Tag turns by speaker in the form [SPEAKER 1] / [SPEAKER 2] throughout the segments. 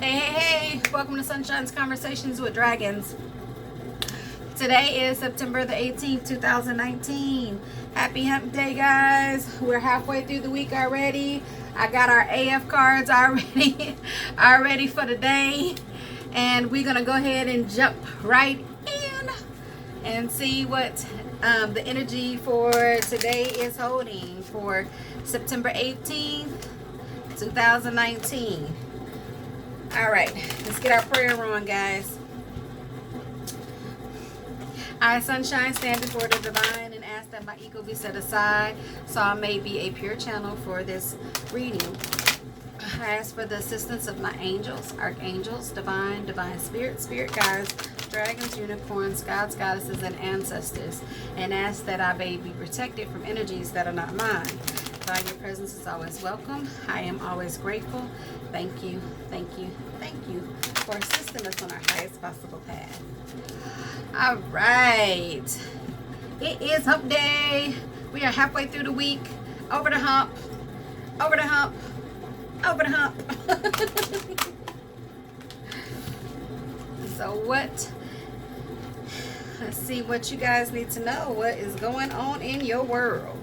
[SPEAKER 1] Hey, hey, hey! Welcome to Sunshine's Conversations with Dragons. Today is September the 18th, 2019. Happy Hump Day, guys. We're halfway through the week already. I got our AF cards already for the day. And we're going to go ahead and jump right in and see what the energy for today is holding for September 18th, 2019. All right, let's get our prayer on, guys. I, Sunshine, stand before the divine and ask that my ego be set aside so I may be a pure channel for this reading. I ask for the assistance of my angels, archangels, divine spirit guides, dragons, unicorns, gods, goddesses, and ancestors, and ask that I may be protected from energies that are not mine. God, your presence is always welcome. I am always grateful. Thank you, thank you, thank you for assisting us on our highest possible path. All right. It is hump day. We are halfway through the week. Over the hump. Over the hump. Over the hump. So let's see what you guys need to know. What is going on in your world?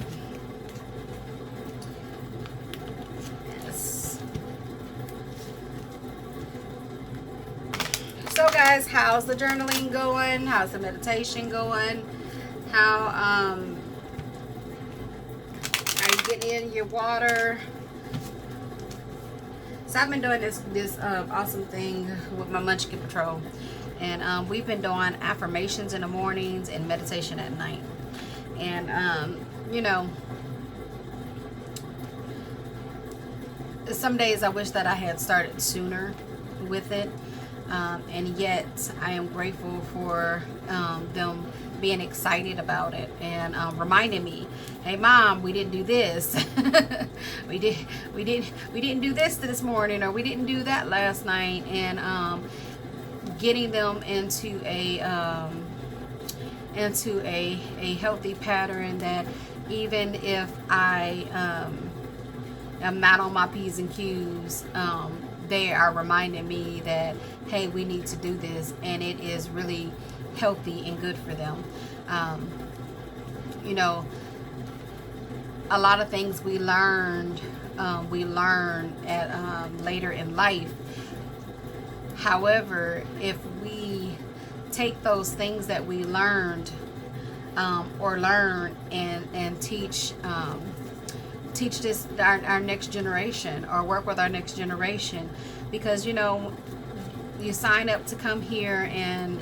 [SPEAKER 1] So guys, how's the journaling going? How's the meditation going? How are you getting in your water? So I've been doing this awesome thing with my Munchkin Patrol, and we've been doing affirmations in the mornings and meditation at night. And you know, some days I wish that I had started sooner with it. And yet I am grateful for them being excited about it and reminding me, hey mom, we didn't do this. we didn't do this morning, or we didn't do that last night, and getting them into a healthy pattern that even if I am not on my P's and Q's, they are reminding me that, hey, we need to do this, and it is really healthy and good for them. You know, a lot of things we learn at later in life. However, if we take those things that we learned or learn and teach this our next generation, or work with our next generation, because you know, you sign up to come here and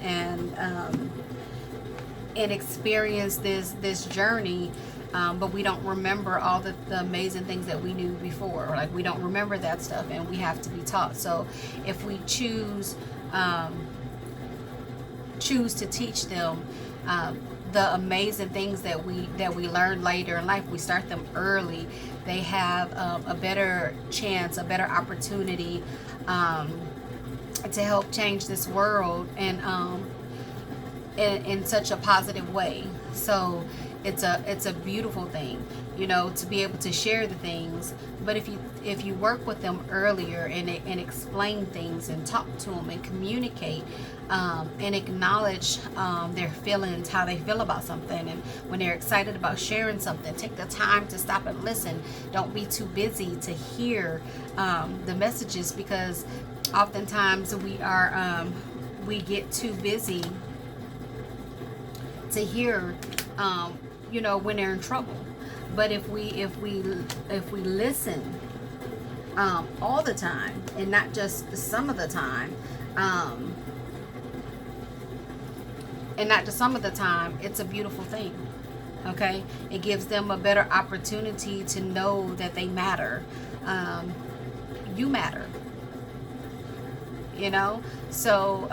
[SPEAKER 1] experience this journey, but we don't remember all the amazing things that we knew before. Like, we don't remember that stuff, and we have to be taught. So if we choose to teach them the amazing things that we learn later in life, we start them early, they have a better chance, a better opportunity to help change this world, and in such a positive way. So it's a beautiful thing, you know, to be able to share the things. But if you work with them earlier and explain things and talk to them and communicate, and acknowledge their feelings, how they feel about something, and when they're excited about sharing something, take the time to stop and listen. Don't be too busy to hear the messages, because oftentimes we get too busy to hear you know, when they're in trouble. But if we listen all the time, and not just some of the time, it's a beautiful thing. Okay, it gives them a better opportunity to know that they matter. You matter, you know. So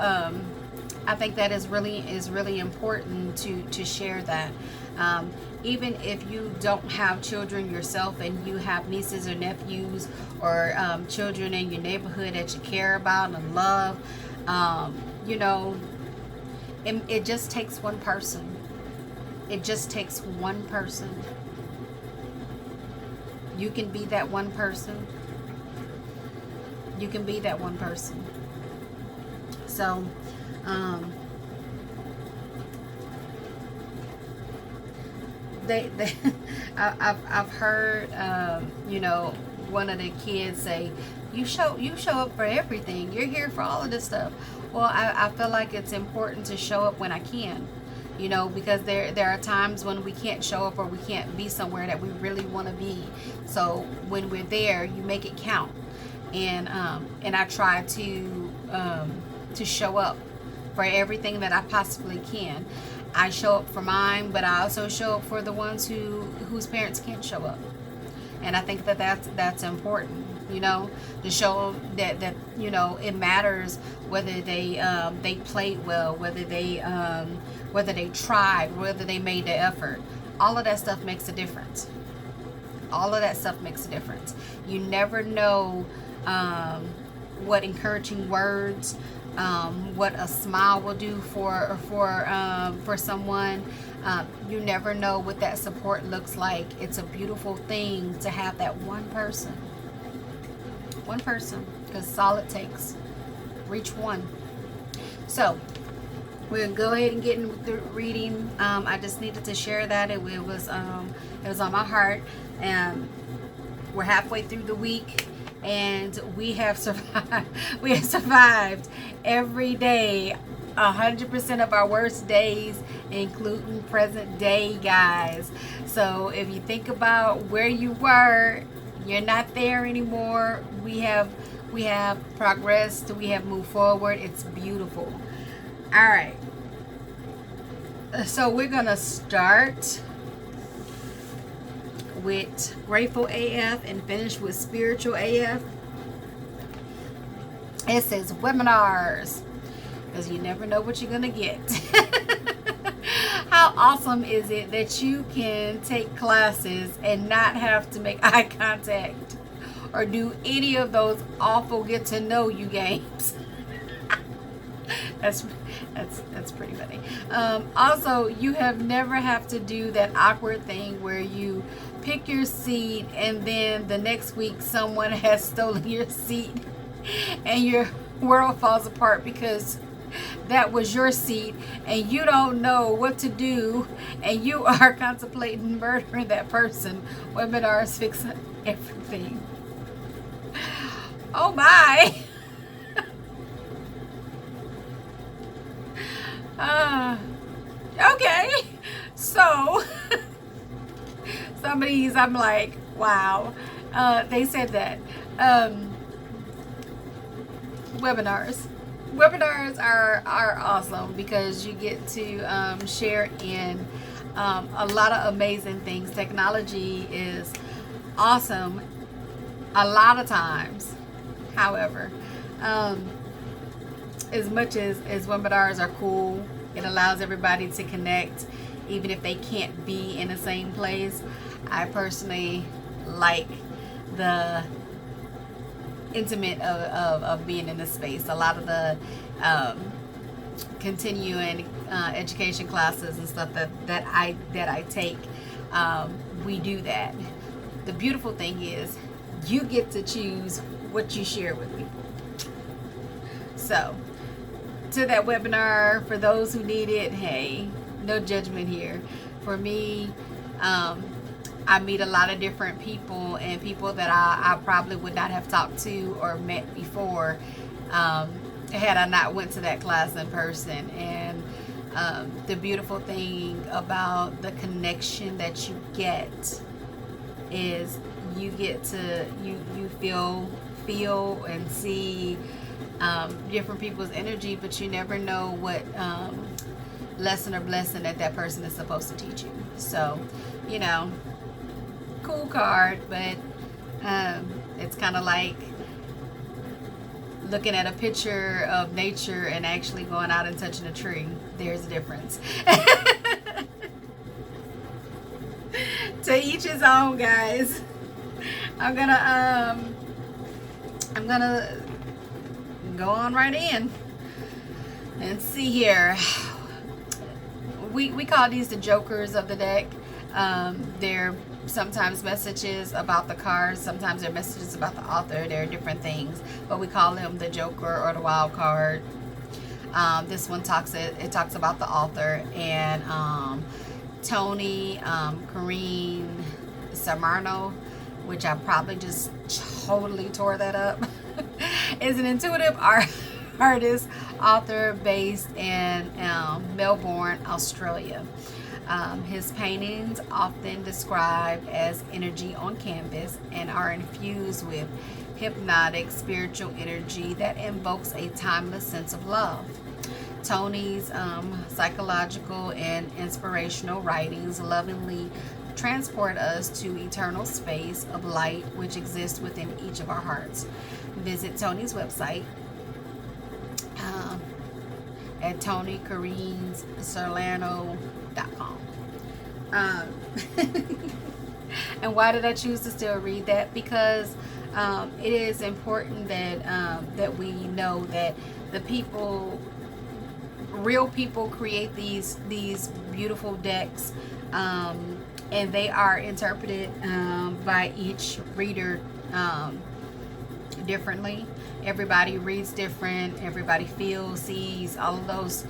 [SPEAKER 1] I think that is really important to share that. Even if you don't have children yourself, and you have nieces or nephews, or children in your neighborhood that you care about and love, you know, it just takes one person. It just takes one person. You can be that one person. You can be that one person. So, they I've heard, you know, one of the kids say, you show up for everything. You're here for all of this stuff. Well, I feel like it's important to show up when I can, you know, because there are times when we can't show up or we can't be somewhere that we really want to be. So when we're there, you make it count. And I try to show up for everything that I possibly can. I show up for mine, but I also show up for the ones whose parents can't show up. And I think that's important, you know, to show that you know, it matters whether they played well, whether they tried, whether they made the effort. All of that stuff makes a difference. All of that stuff makes a difference. You never know what encouraging words, what a smile will do for someone. You never know what that support looks like. It's a beautiful thing to have that one person, because it's all it takes. Reach one. So we'll go ahead and get into the reading. I just needed to share that it was on my heart, and we're halfway through the week. And we have survived. We have survived every day, 100% of our worst days, including present day, guys. So if you think about where you were, you're not there anymore. We have progressed. We have moved forward. It's beautiful. All right. So we're gonna start with Grateful AF and finish with Spiritual AF. It says webinars, because you never know what you're gonna get. How awesome is it that you can take classes and not have to make eye contact or do any of those awful get to know you games? That's pretty funny. Also, you have never have to do that awkward thing where you pick your seat and then the next week someone has stolen your seat and your world falls apart because that was your seat and you don't know what to do and you are contemplating murdering that person. Webinars fix everything. Oh my. Okay, so some of these I'm like, wow. They said that webinars are awesome because you get to share in a lot of amazing things. Technology is awesome a lot of times. However, as much as webinars are cool, it allows everybody to connect even if they can't be in the same place. I personally like the intimate of being in the space. A lot of the continuing education classes and stuff that I take, we do that. The beautiful thing is you get to choose what you share with people. So to that webinar, for those who need it, hey, no judgment here. For me, I meet a lot of different people and people that I probably would not have talked to or met before had I not went to that class in person. And the beautiful thing about the connection that you get is you get to you feel and see different people's energy, but you never know what lesson or blessing that person is supposed to teach you. So, you know, cool card, but it's kind of like looking at a picture of nature and actually going out and touching a tree. There's a difference. To each his own, guys. I'm gonna go on right in and see here. We call these the jokers of the deck. They're sometimes messages about the cards, sometimes they're messages about the author. They're different things, but we call them the Joker or the Wild Card. This one talks about the author, and Tony Corrine Samarno, which I probably just totally tore that up, is an intuitive artist, author based in Melbourne, Australia. His paintings often described as energy on canvas and are infused with hypnotic spiritual energy that invokes a timeless sense of love. Tony's psychological and inspirational writings lovingly transport us to eternal space of light which exists within each of our hearts. Visit Tony's website at TonyCorrinesSorlano.com. And why did I choose to still read that? Because it is important that we know that the people, real people, create these beautiful decks, and they are interpreted by each reader differently. Everybody reads different, everybody feels, sees all of those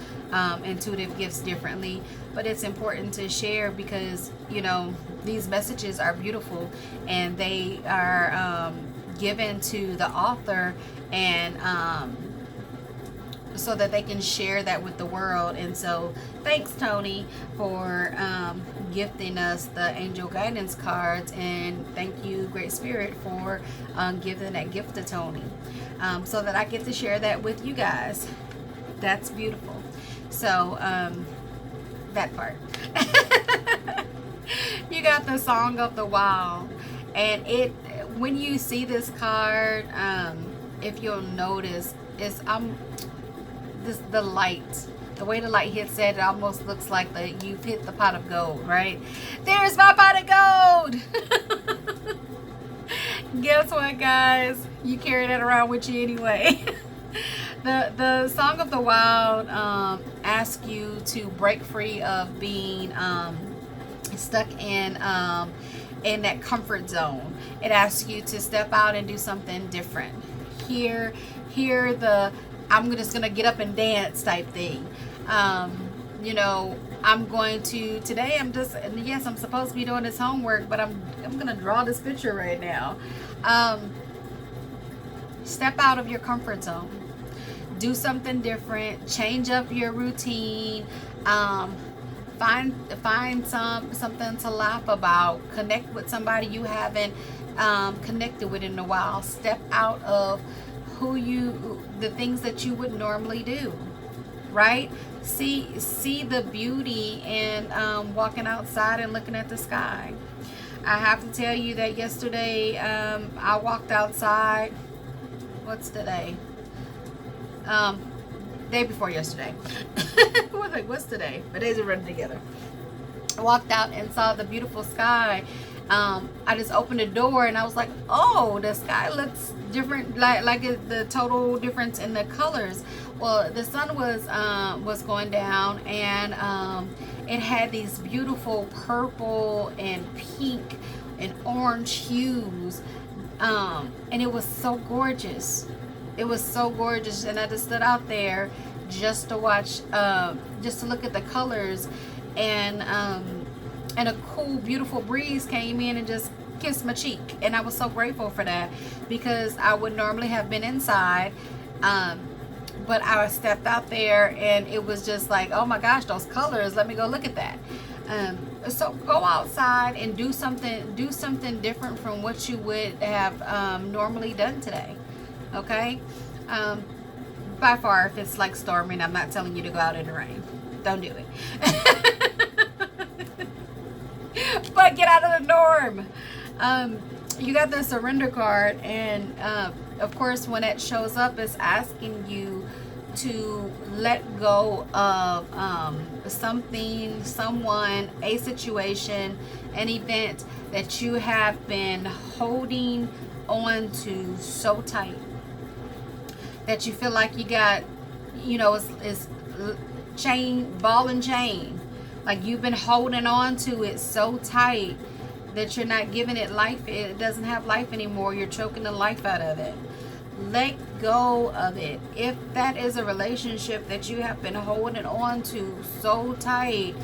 [SPEAKER 1] intuitive gifts differently, but it's important to share because, you know, these messages are beautiful and they are given to the author, and so that they can share that with the world. And so thanks, Tony, for gifting us the angel guidance cards, and thank you, Great Spirit, for giving that gift to Tony, so that I get to share that with you guys. That's beautiful. So that part. You got the Song of the Wild, and it, when you see this card, if you'll notice, it's the light, the way the light hits it almost looks like you've hit the pot of gold, right? There's my pot of gold. Guess what, guys? You carry that around with you anyway. The Song of the Wild asks you to break free of being stuck in that comfort zone. It asks you to step out and do something different. Hear the I'm just gonna get up and dance type thing. You know, I'm going to today. I'm supposed to be doing this homework, but I'm gonna draw this picture right now. Step out of your comfort zone. Do something different. Change up your routine. Find something to laugh about. Connect with somebody you haven't connected with in a while. Step out of the things that you would normally do, right? See the beauty in walking outside and looking at the sky. I have to tell you that yesterday I walked outside. What's today? Day before yesterday. What's today? My days are running together. I walked out and saw the beautiful sky. I just opened the door and I was like, oh, the sky looks different, like the total difference in the colors. Well, the sun was going down, and it had these beautiful purple and pink and orange hues, and it was so gorgeous. It was so gorgeous, and I just stood out there just to watch, just to look at the colors, and a cool, beautiful breeze came in and just kissed my cheek, and I was so grateful for that, because I would normally have been inside, but I stepped out there and it was just like, oh my gosh, those colors, let me go look at that. So go outside and do something different from what you would have normally done today. Okay? By far, if it's like storming, I'm not telling you to go out in the rain. Don't do it. But get out of the norm. You got the surrender card, and of course when it shows up, it's asking you to let go of something, someone, a situation, an event that you have been holding on to so tight that you feel like you got, it's chain, ball and chain. Like you've been holding on to it so tight that you're not giving it life. It doesn't have life anymore. You're choking the life out of it. Let go of it. If that is a relationship that you have been holding on to so tight,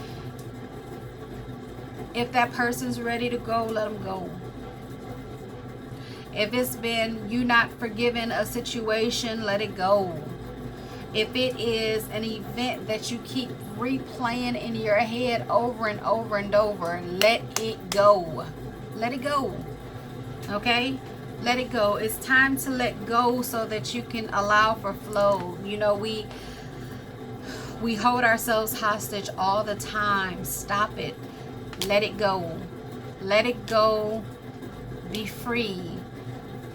[SPEAKER 1] if that person's ready to go, let them go. If it's been you not forgiving a situation, let it go. If it is an event that you keep replaying in your head over and over and over, let it go. Let it go. Okay? Let it go. It's time to let go so that you can allow for flow. You know, we hold ourselves hostage all the time. Stop it. Let it go. Let it go. Be free.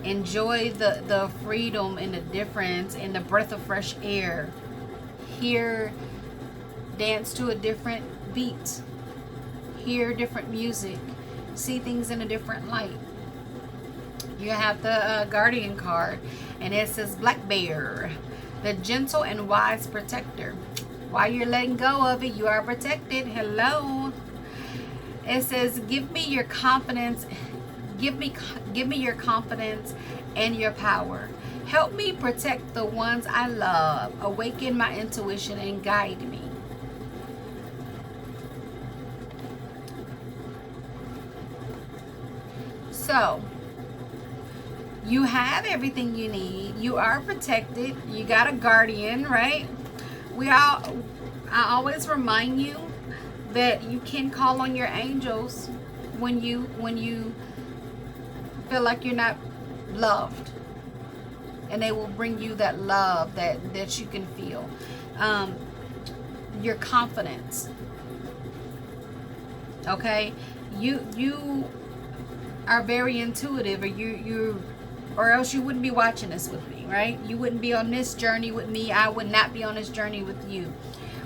[SPEAKER 1] Enjoy the freedom and the difference and the breath of fresh air. Hear, dance to a different beat. Hear different music. See things in a different light. You have the Guardian card, and it says Black Bear, the gentle and wise protector. While you're letting go of it, you are protected. Hello. It says, give me your confidence. Give me your confidence and your power. Help me protect the ones I love. Awaken my intuition and guide me. So, you have everything you need. You are protected. You got a guardian, right? I always remind you that you can call on your angels when you feel like you're not loved, and they will bring you that love that you can feel. Your confidence. Okay, you are very intuitive, or else you wouldn't be watching this with me, right? You wouldn't be on this journey with me. I would not be on this journey with you.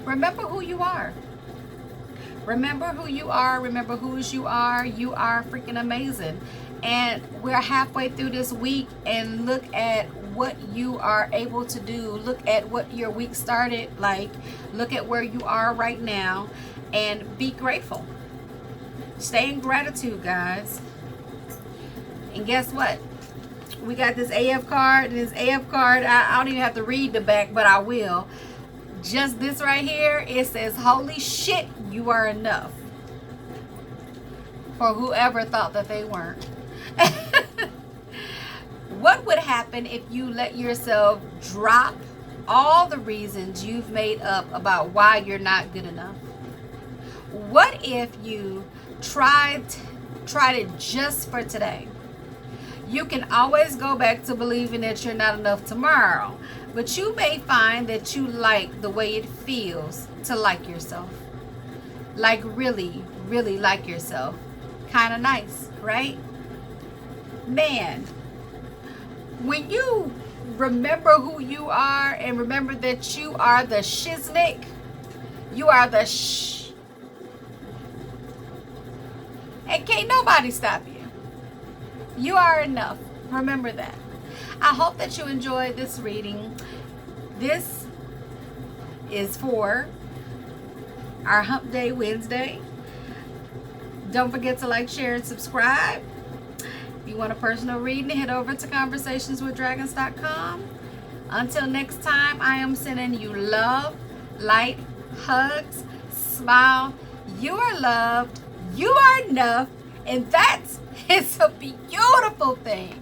[SPEAKER 1] Remember who you are. Remember who you are. Remember whose you are. You are freaking amazing. And we're halfway through this week, and look at what you are able to do. Look at what your week started like. Look at where you are right now, and be grateful. Stay in gratitude, guys. And guess what? We got this AF card. And this AF card, I don't even have to read the back, but I will. Just this right here, it says, holy shit, you are enough. For whoever thought that they weren't. What would happen if you let yourself drop all the reasons you've made up about why you're not good enough? What if you tried it just for today? You can always go back to believing that you're not enough tomorrow, but you may find that you like the way it feels to like yourself. Like really, really like yourself. Kind of nice, right? Man, when you remember who you are and remember that you are the shiznick, you are the and can't nobody stop you. You are enough. Remember that. I hope that you enjoyed this reading. This is for our Hump Day Wednesday. Don't forget to like, share, and subscribe. If you want a personal reading, head over to Conversationswithdragons.com. Until next time, I am sending you love, light, hugs, smile. You are loved. You are enough. And that is a beautiful thing.